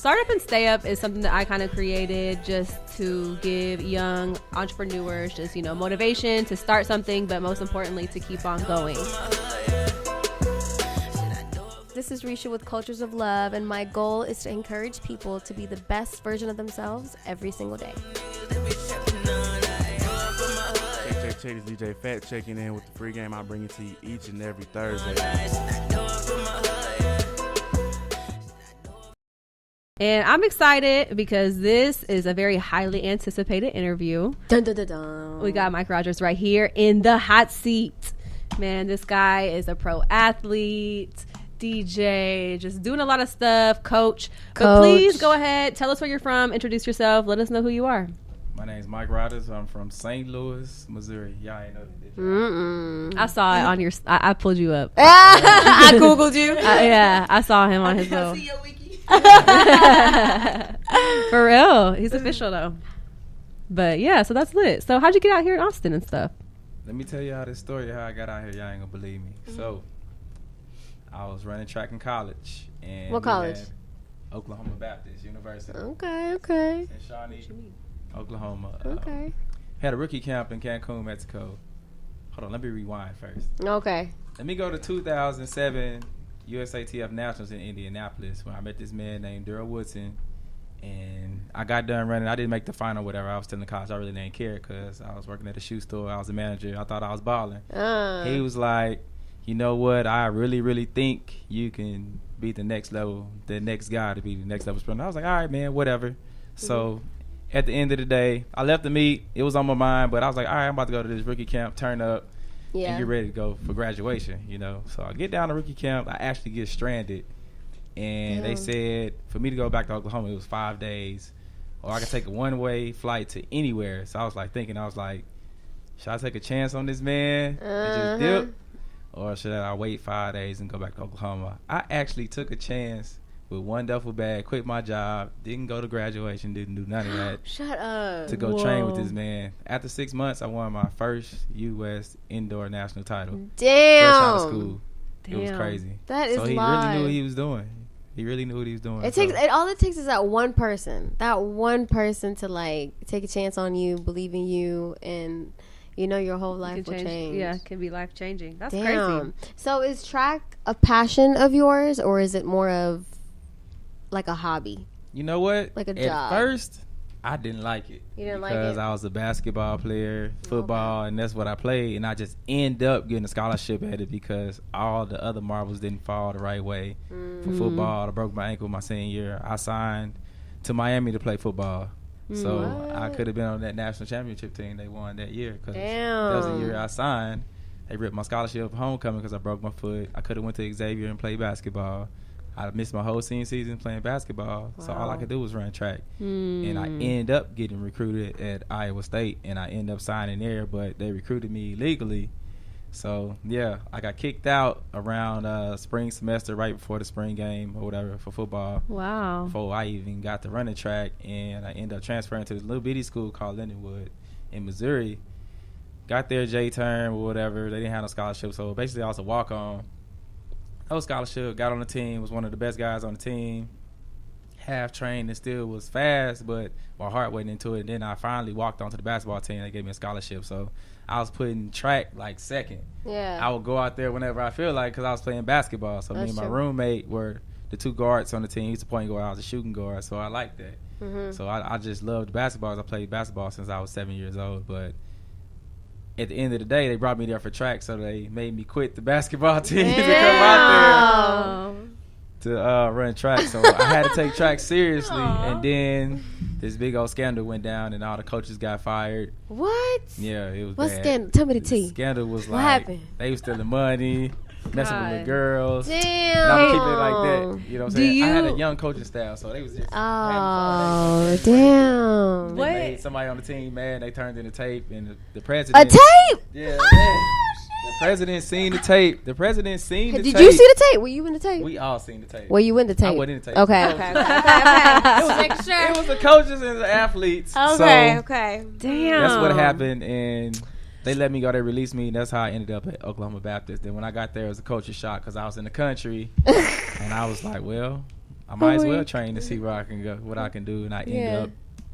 Startup and Stay Up is something that I kind of created just to give young entrepreneurs just, motivation to start something, but most importantly, to keep on going. This is Risha with Cultures of Love, and my goal is to encourage people to be the best version of themselves every single day. Check, it's DJ Fat checking in with the free game I bring it to you each and every Thursday. And I'm excited because this is a very highly anticipated interview. Dun, dun, dun, dun. We got Mike Rodgers right here in the hot seat. Man, this guy is a pro athlete, DJ, just doing a lot of stuff, coach. But please go ahead, tell us where you're from, introduce yourself, let us know who you are. My name's Mike Rodgers. I'm from St. Louis, Missouri. Y'all ain't know that. I saw it on your. I pulled you up. I googled you. Yeah, I saw him on his little. See your wiki. For real, he's official though. But yeah, so that's lit. So how'd you get out here in Austin and stuff? Let me tell y'all this story how I got out here. Y'all ain't gonna believe me. So I was running track in college. And what college? Oklahoma Baptist University. Okay. In Shawnee, Oklahoma. Okay. Had a rookie camp in Cancun, Mexico. Hold on, let me rewind first. Okay. Let me go to 2007 USATF Nationals in Indianapolis when I met this man named Daryl Woodson. And I got done running. I didn't make the final, whatever. I was still in college. I really didn't care because I was working at a shoe store. I was a manager. I thought I was balling. He was like, you know what? I really, really think you can be the next level, the next guy to be the next level sprinter. I was like, all right, man, whatever. So at the end of the day, I left the meet. It was on my mind, but I was like, all right, I'm about to go to this rookie camp, turn up, and get ready to go for graduation, So I get down to rookie camp. I actually get stranded. And they said for me to go back to Oklahoma, it was 5 days. Or I could take a one-way flight to anywhere. So I was like thinking, should I take a chance on this man and just dip? Or should I wait 5 days and go back to Oklahoma? I actually took a chance with one duffel bag, quit my job, didn't go to graduation, didn't do none of that. Shut up. To go train with this man. After 6 months, I won my first U.S. indoor national title. Damn. Fresh out of school. It was crazy. That is so he live. really knew what he was doing. He really knew what he was doing. All it takes is that one person to like take a chance on you, believe in you, and your whole life will change. Yeah, it can be life changing. That's Damn. crazy. So is track a passion of yours, or is it more of like a hobby? You know what? Like a job. At first, I didn't like it. You didn't like it? Because I was a basketball player, football, and that's what I played. And I just end up getting a scholarship at it because all the other marbles didn't fall the right way. For football, I broke my ankle my senior year. I signed to Miami to play football. So I could have been on that national championship team they won that year. Cause that was the year I signed. They ripped my scholarship homecoming because I broke my foot. I could have went to Xavier and played basketball. I missed my whole senior season playing basketball, so all I could do was run track. And I ended up getting recruited at Iowa State, and I ended up signing there, but they recruited me illegally. So, yeah, I got kicked out around spring semester right before the spring game or whatever for football. Wow. Before I even got to running track, and I ended up transferring to this little bitty school called Lindenwood in Missouri. Got there J-term or whatever. They didn't have no scholarship, so basically I was a walk-on. No scholarship, got on the team, was one of the best guys on the team. Half trained and still was fast, but my heart wasn't into it. And then I finally walked onto the basketball team. They gave me a scholarship. So I was putting track like second. Yeah. I would go out there whenever I feel like because I was playing basketball. So me and my roommate were the two guards on the team. He's the point guard. I was a shooting guard. So I liked that. So I just loved basketball. I played basketball since I was 7 years old. But at the end of the day, they brought me there for track, so they made me quit the basketball team to come out there to run track. So I had to take track seriously, and then this big old scandal went down, and all the coaches got fired. What? Yeah, it was what bad. Scandal? Tell me the tea. Scandal was what like happened? They was stealing money, messing with the girls. Damn. And I'm keeping it like that. You know what I'm saying? I had a young coaching staff, so they was just damn. They made somebody on the team mad. They turned in the tape, and the president. A tape? Yeah. The president seen the tape. The president seen the tape. Did you see the tape? Were you in the tape? We all seen the tape. Were you in the tape? I wasn't in the tape. Okay. It was the coaches and the athletes. Okay. Damn. That's what happened, and they let me go. They released me, and that's how I ended up at Oklahoma Baptist. Then when I got there, it was a culture shock because I was in the country, and I was like, well, I might as well train to see where I can go, what I can do, and I end up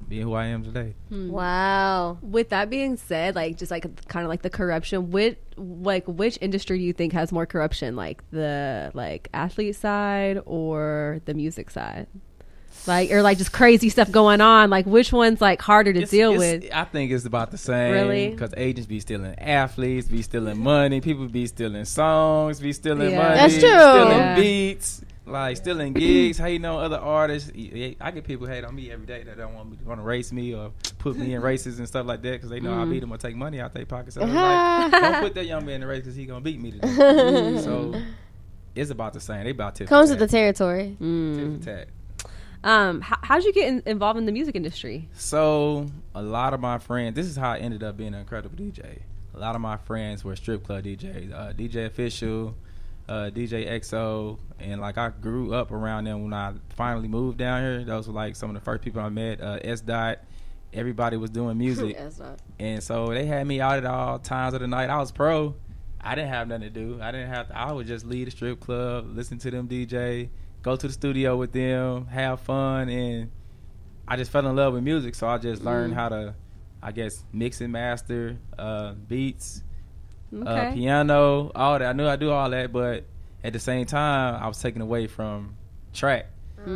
being who I am today. Wow. With that being said, like just like kind of like the corruption, which industry do you think has more corruption, like the athlete side or the music side? Like, or like just crazy stuff going on, like which one's like harder to deal with? I think it's about the same. Really? Because agents be stealing athletes, be stealing money, people be stealing songs, be stealing money. That's true. Stealing beats, like stealing gigs, hating on other artists. I get people hate on me every day that don't want to race me or put me in races and stuff like that because they know I beat them or take money out their pockets. So I'm like, don't put that young man in the race because he gonna beat me today. So it's about the same. They about tit for tat. Comes with the territory. Tit for tat. How'd you get involved in the music industry? So a lot of my friends, this is how I ended up being an incredible DJ. A lot of my friends were strip club DJs, DJ Official, DJ XO, and like I grew up around them. When I finally moved down here, those were like some of the first people I met. S Dot, everybody was doing music, and so they had me out at all times of the night. I was pro. I didn't have nothing to do. I would just leave the strip club, listen to them DJ, go to the studio with them, have fun, and I just fell in love with music. So I just learned how to, I guess, mix and master beats, piano, all that. I knew I do all that, but at the same time, I was taken away from track.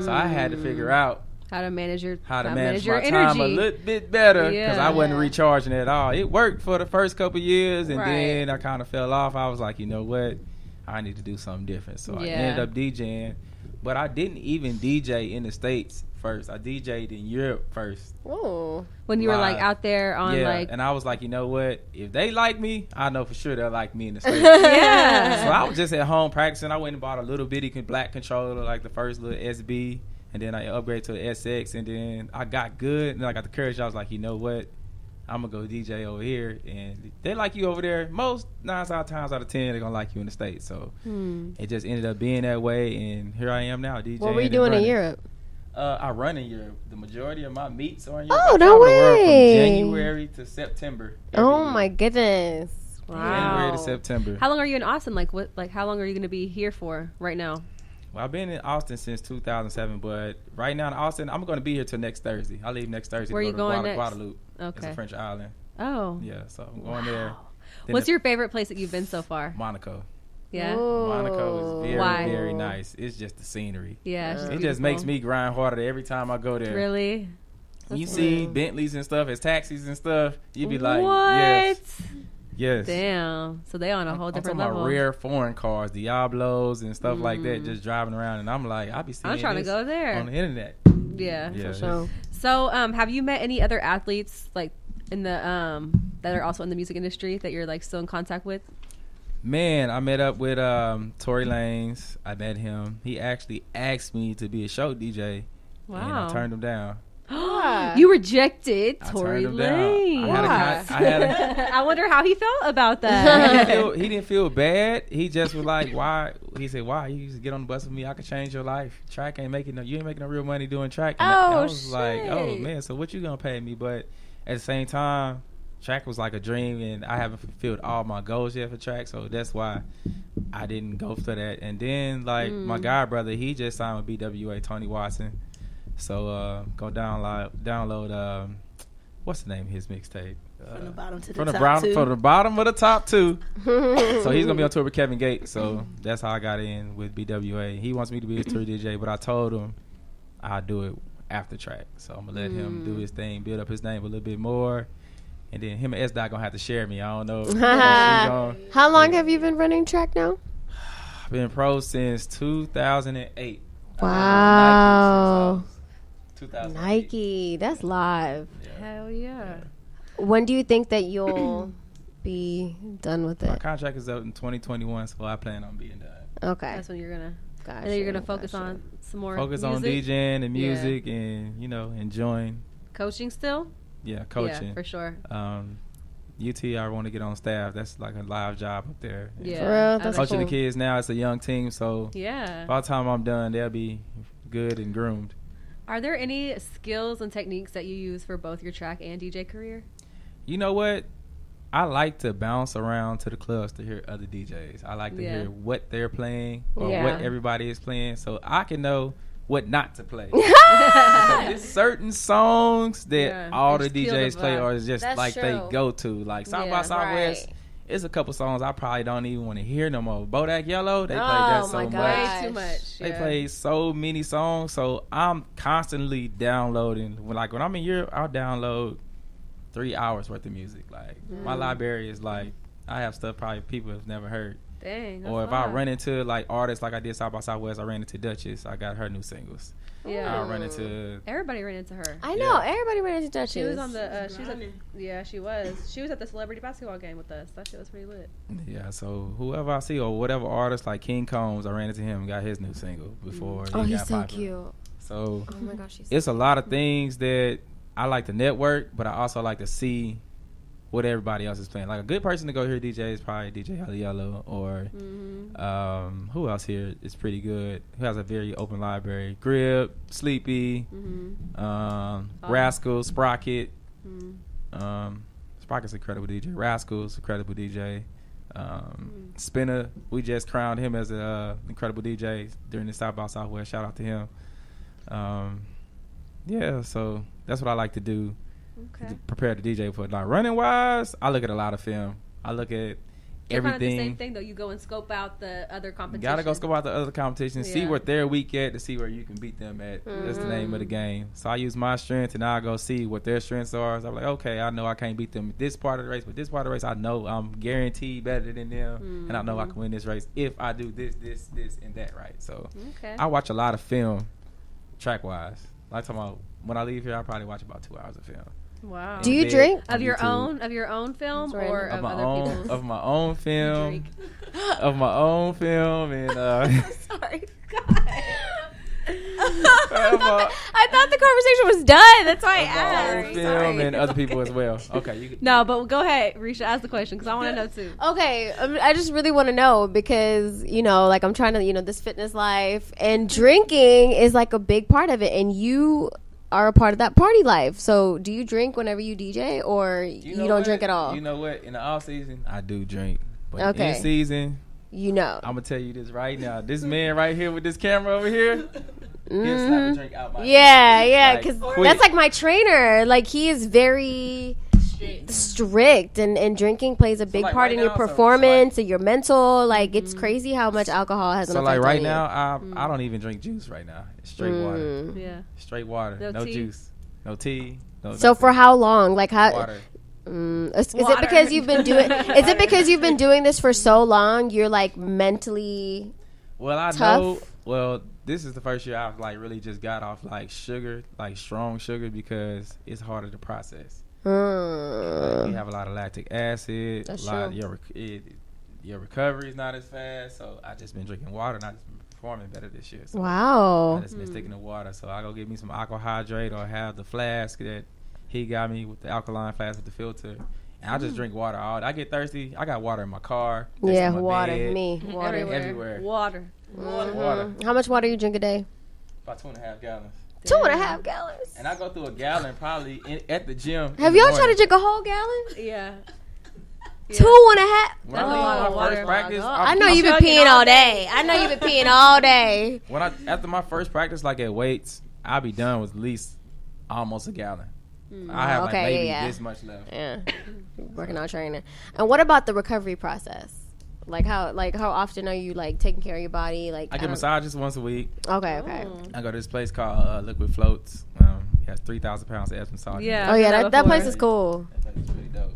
So I had to figure out how to manage your my energy. time a little bit better because I wasn't recharging at all. It worked for the first couple years, and then I kind of fell off. I was like, you know what? I need to do something different. So I ended up DJing. But I didn't even DJ in the States first. I DJ'd in Europe first. Oh. When you were like out there on and I was like, you know what? If they like me, I know for sure they'll like me in the States. Yeah. So I was just at home practicing. I went and bought a little bitty black controller, like the first little SB. And then I upgraded to the SX. And then I got good. And then I got the courage. I was like, you know what? I'm going to go DJ over here. And they like you over there. Most 9 times out of 10, they're going to like you in the States. So it just ended up being that way. And here I am now, DJing. What were you doing in Europe? I run in Europe. The majority of my meets are in Europe. Oh, no way. From January to September. Oh, my goodness. Wow. January to September. How long are you in Austin? How long are you going to be here for right now? Well, I've been in Austin since 2007, but right now in Austin, I'm going to be here till next Thursday. I leave next Thursday. Where are you going next? Guadeloupe. Okay. It's a French island. Oh. Yeah, so I'm going there. Then What's your favorite place that you've been so far? Monaco. Yeah. Ooh. Monaco is very, Why? very nice. It's just the scenery. Yeah. It just makes me grind harder every time I go there. Really? You see Bentleys and stuff as taxis and stuff, you be like, what? Yes. Damn. So they on a whole different level. I'm talking about rare foreign cars, Diablos and stuff like that, just driving around. And I'm like, I be seeing I'm trying to go there on the internet. Yeah. For sure. So, have you met any other athletes like in the that are also in the music industry that you're like still in contact with? Man, I met up with Tory Lanez. I met him. He actually asked me to be a show DJ. Wow. And I turned him down. You rejected Tory turned him down. Lanez. I wonder how he felt about that. He didn't feel bad. He just was like, why? He said, why? You used to get on the bus with me. I could change your life. Track ain't making you ain't making no real money doing track. And I was like, oh man, so what you gonna pay me? But at the same time, track was like a dream, and I haven't fulfilled all my goals yet for track, so that's why I didn't go for that. And then like my guy brother, he just signed with BWA, Tony Watson. So go download what's the name of his mixtape? From the bottom to from the the top two. From the bottom of the top two. So he's gonna be on tour with Kevin Gates. So that's how I got in with BWA. He wants me to be his tour DJ, but I told him I'll do it after track. So I'm gonna let him do his thing, build up his name a little bit more. And then him and S Dot gonna have to share me. I don't know. How long have you been running track now? I've been pro since 2008. Wow. 2008. Nike, that's live. Hell yeah. When do you think that you'll be done with My it? contract is up in 2021, so I plan on being done. Okay. That's when you're gonna. Gotcha. And then you're gonna focus on some more. Focus music? on DJing and music, and enjoying. Coaching still. Yeah, coaching. Yeah, for sure. UT, I want to get on staff. That's like a live job up there. Yeah. For real? That's Coaching cool. the kids now, it's a young team, so Yeah. by the time I'm done, they'll be good and groomed. Are there any skills and techniques that you use for both your track and DJ career? You know what? I like to bounce around to the clubs to hear other DJs. I like to hear what they're playing or what everybody is playing, so I can know what not to play. Because there's certain songs that all the DJs play or is just That's true. they go to. Like South by Southwest, it's a couple songs I probably don't even want to hear no more. Bodak Yellow, they play that so much. Way too much. They play so many songs, so I'm constantly downloading. When I'm in Europe, I'll download 3 hours worth of music. Like my library is like I have stuff probably people have never heard. Dang. Or if I run into like artists like I did South by Southwest, I ran into Duchess. I got her new singles. Yeah. I run into. Everybody ran into her. I know. Everybody ran into Duchess. She was on the. She was. She was at the celebrity basketball game with us. That shit was pretty lit. Yeah. So whoever I see or whatever artist like King Combs, I ran into him. Got his new single before. Oh, he he's got so popular. cute. So. Oh my gosh, It's a lot of things that I like to network, but I also like to see what everybody else is playing. Like a good person to go hear DJ is probably DJ Holly Yellow or who else here is pretty good? Who has a very open library? Grib, Sleepy, Rascal, Sprocket. Sprocket's incredible DJ. Rascal's incredible DJ. Spinner, we just crowned him as an incredible DJ during the South by Southwest. Shout out to him. Yeah, so that's what I like to do. Okay. To prepare the DJ for. Like running wise, I look at a lot of film. I look at everything. Kind of the same thing though. You go and scope out the other competition. Gotta go scope out the other competition. See what they're weak at to see where you can beat them at. That's the name of the game. So I use my strength and I go see what their strengths are. So I'm like, okay, I know I can't beat them at this part of the race, but this part of the race, I know I'm guaranteed better than them, and I know I can win this race if I do this, and that right. So I watch a lot of film, track wise. Like talking about when I leave here, I probably watch about 2 hours of film. Wow. Do you drink of your own film or of other people's? Of my own film, of my own film, and sorry, God. I thought the conversation was done. That's why I asked. Film and other people as well. Okay. No, but go ahead, Risha. Ask the question because I want to know too. Okay, I just really want to know because like I'm trying to this fitness life and drinking is like a big part of it, and you are a part of that party life. So do you drink whenever you DJ or you don't drink at all? You know what? In the off season, I do drink. But in season, I'm going to tell you this right now. This man right here with this camera over here, he'll slap a drink out my hand. Yeah, because that's like my trainer. Like he is very strict and drinking plays a big part in your performance and your mental. Like it's crazy how much alcohol has an effect on you. So like right now, I don't even drink juice right now. It's straight water. Yeah. Straight water. No juice. No tea. So for how long? Like how? Water. Is it because you've been doing? Is it because you've been doing this for so long? You're like mentally. Well, I know. Well, this is the first year I've like really just got off like sugar, like strong sugar, because it's harder to process. Like, you have a lot of lactic acid. That's a lot true. Your recovery is not as fast. So I just been drinking water and I just been performing better this year. So wow. I just been sticking to water. So I go get me some aqua hydrate or have the flask that he got me with the alkaline flask with the filter. And I just drink water all day. I get thirsty. I got water in my car. Yeah, water. Bed. Me. Water. Everywhere. Water. How much water you drink a day? About 2.5 gallons. 2.5 gallons. And I go through a gallon probably at the gym. Have y'all tried to drink a whole gallon? Yeah. 2.5. When I leave my first practice, I know you've been peeing all day. After my first practice, like at weights, I'll be done with at least almost a gallon. I have like maybe this much left. Yeah, working on training. And what about the recovery process? Like how often are you like taking care of your body? Like I get massages once a week. Okay. I go to this place called Liquid Floats. It has 3,000 pounds of ass massage. Yeah. Oh yeah, that place is cool. That place is really dope.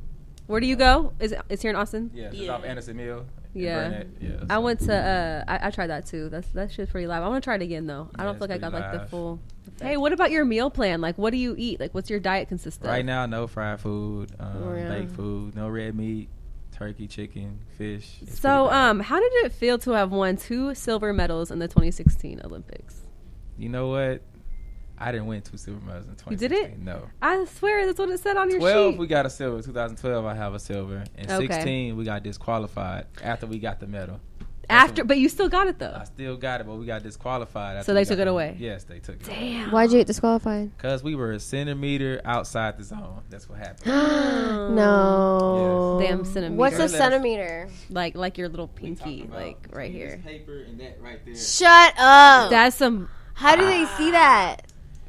Where do you go? It's here in Austin? Yeah, it's off Anderson Mill. Yeah. I went to I tried that too. That shit's pretty live. I want to try it again though. I don't feel like I got like the full. Hey, what about your meal plan? Like, what do you eat? Like, what's your diet consist of? Right now, no fried food, baked food, no red meat, turkey, chicken, fish. So, how did it feel to have won 2 silver medals in the 2016 Olympics? You know what? I didn't win 2 silver medals in 2016. You did it? No. I swear that's what it said on your 12, sheet. we got a silver. 2012, I have a silver. And 16, we got disqualified after we got the medal. But you still got it though. I still got it, but we got disqualified. After so they took it away? Yes, they took it away. Damn. Why'd you get disqualified? Because we were a centimeter outside the zone. That's what happened. No. Yes. Damn centimeter. What's a centimeter? Like your little pinky, like right this here. paper and that right there. Shut up. That's some. How do they see that?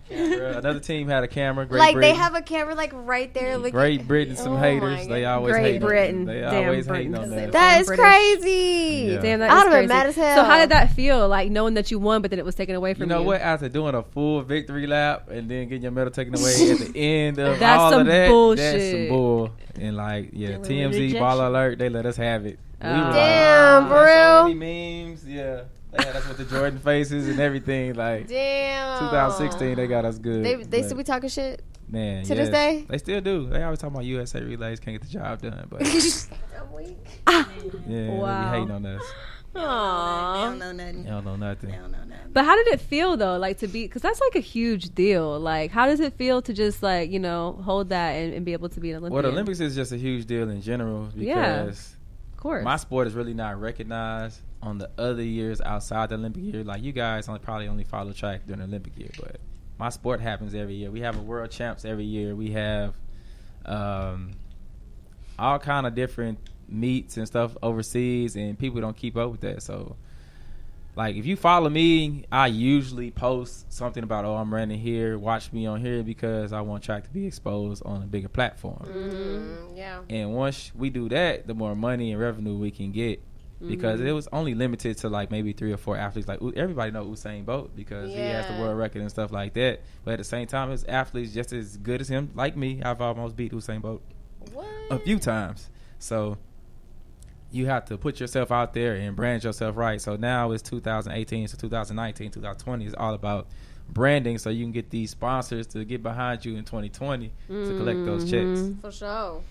Another team had a camera. Great Like Britain. they have a camera like right there. Looking. Great Britain, some Oh haters. my They God. always Great hate on Britain. us. They Damn always Britain. hating on us. That is British. crazy. Yeah. Damn, that I'd is have been crazy. mad as hell. So how did that feel? Like knowing that you won, but then it was taken away from You you. know what? After doing a full victory lap and then getting your medal taken away at the end of That's all some of that, bullshit. that's some bull. And like, yeah, TMZ, Rejection. Ball Alert, they let us have it. We were Damn, for so real. many memes, yeah. They had us with the Jordan faces and everything. Like Damn. 2016, they got us good. They But, still be talking shit. man, to this yes, day? They still do. They always talking about USA relays can't get the job done, but yeah, Wow. they be hating on us. They Aww. don't know nothing. They don't know They nothing. don't know nothing. But how did it feel though? Like to be, because that's like a huge deal. Like, how does it feel to just like hold that and be able to be an Olympian? Well, the Olympics is just a huge deal in general because. Yeah. Of course. My sport is really not recognized on the other years outside the Olympic year. Like you guys probably only follow track during the Olympic year, but my sport happens every year. We have a world champs every year. We have all kind of different meets and stuff overseas, and people don't keep up with that. So, like if you follow me, I usually post something about, oh, I'm running here, watch me on here, because I want track to be exposed on a bigger platform. Yeah. And once we do that, the more money and revenue we can get, because it was only limited to like maybe 3 or 4 athletes. Like everybody know Usain Bolt because he has the Yeah. world record and stuff like that. But at the same time, it's athletes just as good as him, like me. I've almost beat Usain Bolt What? a few times. So you have to put yourself out there and brand yourself right. So now it's 2018, so 2019, 2020 is all about branding, so you can get these sponsors to get behind you in 2020 to collect those checks. For sure.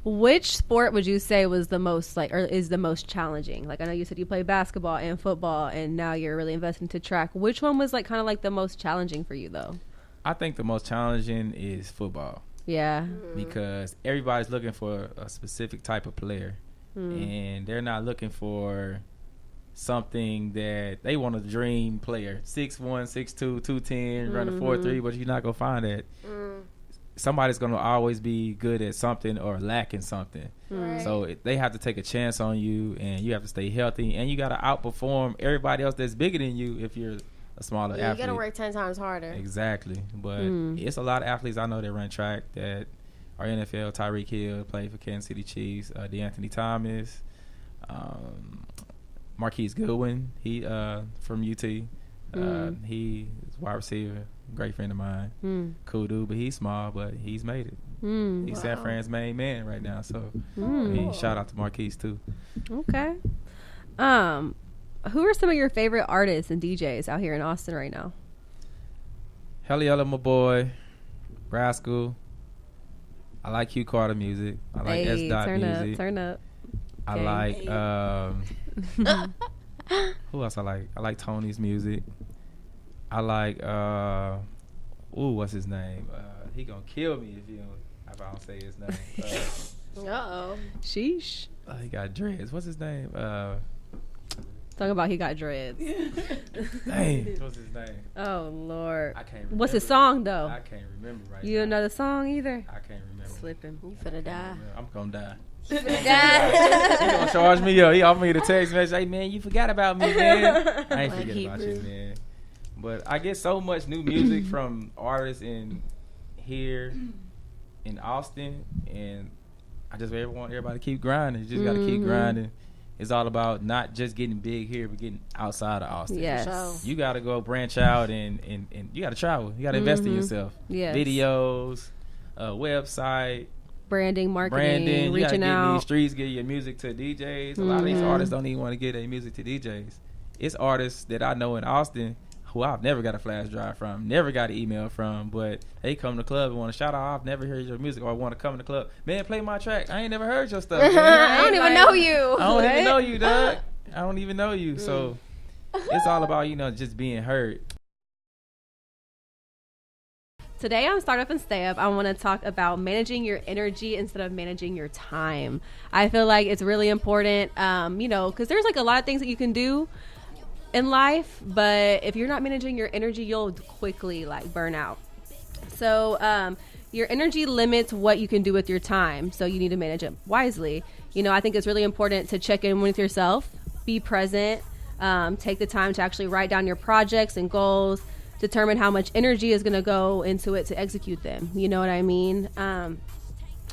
Which sport would you say was the most or is the most challenging? Like I know you said you play basketball and football, and now you're really invested into track. Which one was like kind of like the most challenging for you though? I think the most challenging is football. Yeah. Because everybody's looking for a specific type of player, and they're not looking for something that they want a dream player, 6'1", 6'2", 210, run a 4.3, but you're not gonna find that. Somebody's gonna always be good at something or lacking something. Right. So they have to take a chance on you, and you have to stay healthy, and you got to outperform everybody else that's bigger than you if you're a smaller Yeah, you athlete. gotta work 10 times harder. Exactly. But it's a lot of athletes I know that run track that are NFL. Tyreek Hill played for Kansas City Chiefs. DeAnthony Thomas. Marquise Goodwin. He from UT. He is a wide receiver. Great friend of mine. Cool dude, but he's small, but he's made it. He's San Fran's main man right now. So I mean, shout out to Marquise too. Okay. Who are some of your favorite artists and DJs out here in Austin right now? Helliella, my boy. Rascal. I like Q Carter music. I like S. Dot turn music. up, turn up. I Okay. like who else I like? I like Tony's music. I like what's his name? He gonna kill me if I don't say his name. Uh-oh. Sheesh. He got dreads. What's his name? Talking about he got dreads. Dang, what's his name? Oh Lord. I can't remember. What's his song though? I can't remember right You now. don't know the song either? I can't remember. Slipping. You finna die. I'm gonna die. Die. He gonna charge me up. He offered me the text message. Hey man, you forgot about me, man. I ain't Like forget about you, Hebrew. man. But I get so much new music from artists in here in Austin, and I just really want everybody to keep grinding. You just got to keep grinding. It's all about not just getting big here, but getting outside of Austin. Yes. sure. You got to go branch out and you got to travel. You got to invest in yourself. Yes. Videos, website, Branding, marketing, branding. You got to reaching get in out. these streets, get your music to DJs. A lot of these artists don't even want to get their music to DJs. It's artists that I know in Austin who I've never got a flash drive from, never got an email from, but they come to the club and want to shout out, I've never heard your music, or want to come to the club. Man, play my track. I ain't never heard your stuff. Man. I don't even know you. I don't even know you, dog. I don't even know you. So it's all about, just being heard. Today on Start Up and Stay Up, I want to talk about managing your energy instead of managing your time. I feel like it's really important, because there's like a lot of things that you can do in life, but if you're not managing your energy, you'll quickly like burn out. So your energy limits what you can do with your time, so you need to manage it wisely. I think it's really important to check in with yourself, be present, take the time to actually write down your projects and goals, determine how much energy is going to go into it to execute them. You know what I mean?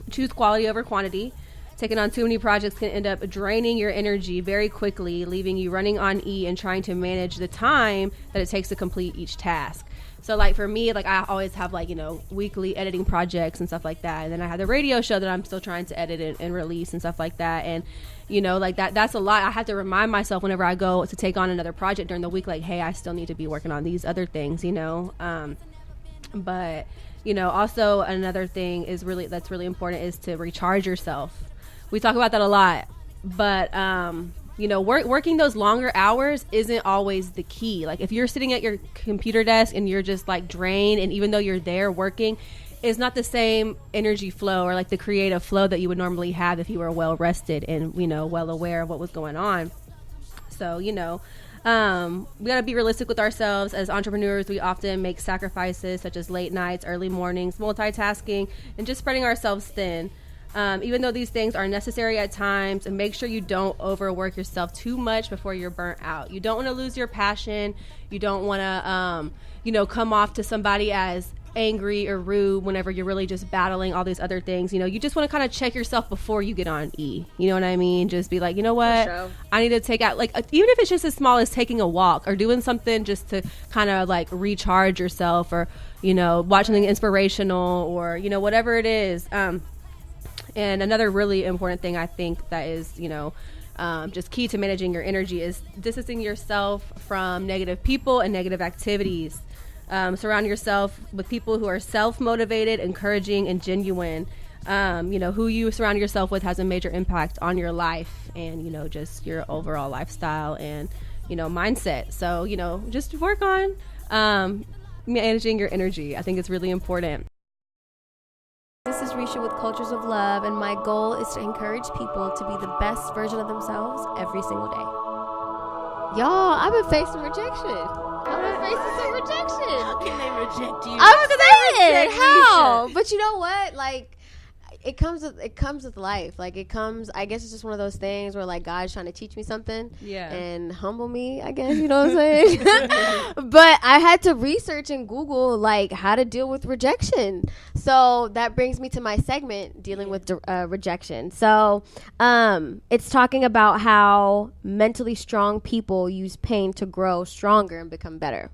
Choose quality over quantity. Taking on too many projects can end up draining your energy very quickly, leaving you running on E and trying to manage the time that it takes to complete each task. So like for me, like I always have like, you know, weekly editing projects and stuff like that. And then I have the radio show that I'm still trying to edit and release and stuff like that. And, you know, like that's a lot. I have to remind myself whenever I go to take on another project during the week, like, hey, I still need to be working on these other things, you know. But, you know, also another thing that's really important is to recharge yourself. We talk about that a lot, but, you know, working those longer hours isn't always the key. Like if you're sitting at your computer desk and you're just like drained, and even though you're there working, it's not the same energy flow or like the creative flow that you would normally have if you were well rested and, you know, well aware of what was going on. So, you know, we got to be realistic with ourselves. As entrepreneurs, we often make sacrifices such as late nights, early mornings, multitasking, and just spreading ourselves thin. Even though these things are necessary at times, and make sure you don't overwork yourself too much before you're burnt out. You don't want to lose your passion. You don't want to, you know, come off to somebody as angry or rude whenever you're really just battling all these other things. You know, you just want to kind of check yourself before you get on E. You know what I mean? Just be like, you know what? Sure. I need to take out, like, even if it's just as small as taking a walk or doing something just to kind of like recharge yourself, or, you know, watch something inspirational, or, you know, whatever it is. And another really important thing I think that is, you know, just key to managing your energy is distancing yourself from negative people and negative activities. Surround yourself with people who are self-motivated, encouraging, and genuine. You know, who you surround yourself with has a major impact on your life and, you know, just your overall lifestyle and, you know, mindset. So, you know, just work on managing your energy. I think it's really important. This is Risha with Cultures of Love, and my goal is to encourage people to be the best version of themselves every single day. Y'all, I've been facing rejection. I've been facing some rejection. How can they reject you? I'm saying, how? But you know what? Like, it comes with life. Like, I guess it's just one of those things where, like, God's trying to teach me something. Yeah. And humble me, I guess, you know what I'm saying? But I had to research and Google, like, how to deal with rejection. So that brings me to my segment, dealing with rejection. So it's talking about how mentally strong people use pain to grow stronger and become better.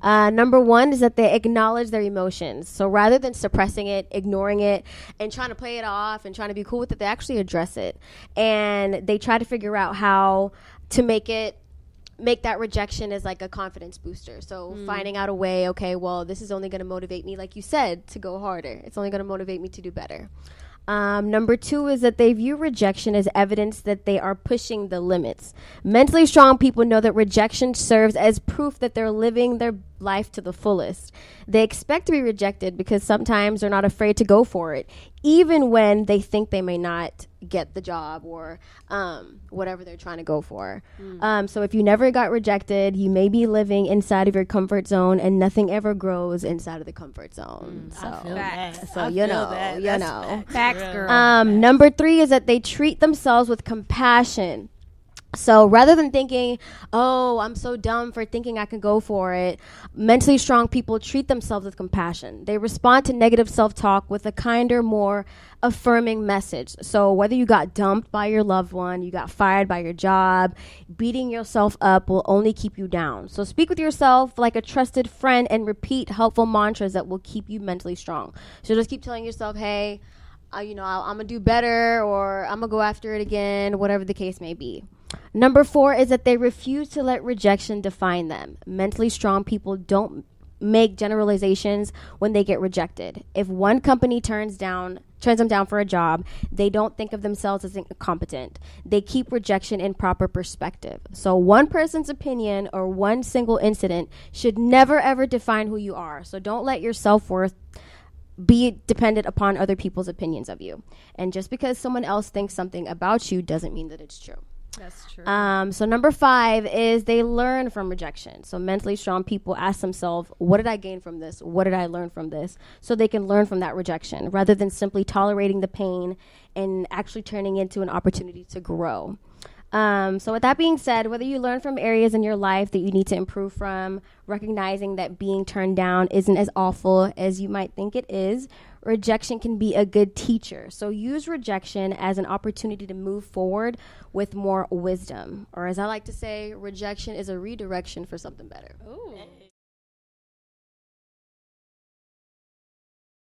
Number one is that they acknowledge their emotions. So rather than suppressing it, ignoring it, and trying to play it off and trying to be cool with it, they actually address it. And they try to figure out how to make that rejection as like a confidence booster. So finding out a way, okay, well, this is only going to motivate me, like you said, to go harder. It's only going to motivate me to do better. Number two is that they view rejection as evidence that they are pushing the limits. Mentally strong people know that rejection serves as proof that they're living their life to the fullest. They expect to be rejected because sometimes they're not afraid to go for it, even when they think they may not get the job or whatever they're trying to go for. So if you never got rejected, you may be living inside of your comfort zone, and nothing ever grows inside of the comfort zone. So, I feel that. so I you feel know, that. you That's know. Facts, girl. Number three is that they treat themselves with compassion. So rather than thinking, oh, I'm so dumb for thinking I can go for it, mentally strong people treat themselves with compassion. They respond to negative self-talk with a kinder, more affirming message. So whether you got dumped by your loved one, you got fired by your job, beating yourself up will only keep you down. So speak with yourself like a trusted friend and repeat helpful mantras that will keep you mentally strong. So just keep telling yourself, hey, I'm going to do better, or I'm going to go after it again, whatever the case may be. Number four is that they refuse to let rejection define them. Mentally strong people don't make generalizations when they get rejected. If one company turns them down for a job, they don't think of themselves as incompetent. They keep rejection in proper perspective. So one person's opinion or one single incident should never, ever define who you are. So don't let your self-worth be dependent upon other people's opinions of you. And just because someone else thinks something about you doesn't mean that it's true. That's true. So number five is they learn from rejection. So mentally strong people ask themselves, what did I gain from this? What did I learn from this? So they can learn from that rejection rather than simply tolerating the pain and actually turning into an opportunity to grow. So with that being said, whether you learn from areas in your life that you need to improve from, recognizing that being turned down isn't as awful as you might think it is, rejection can be a good teacher. So use rejection as an opportunity to move forward with more wisdom. Or as I like to say, rejection is a redirection for something better. Ooh.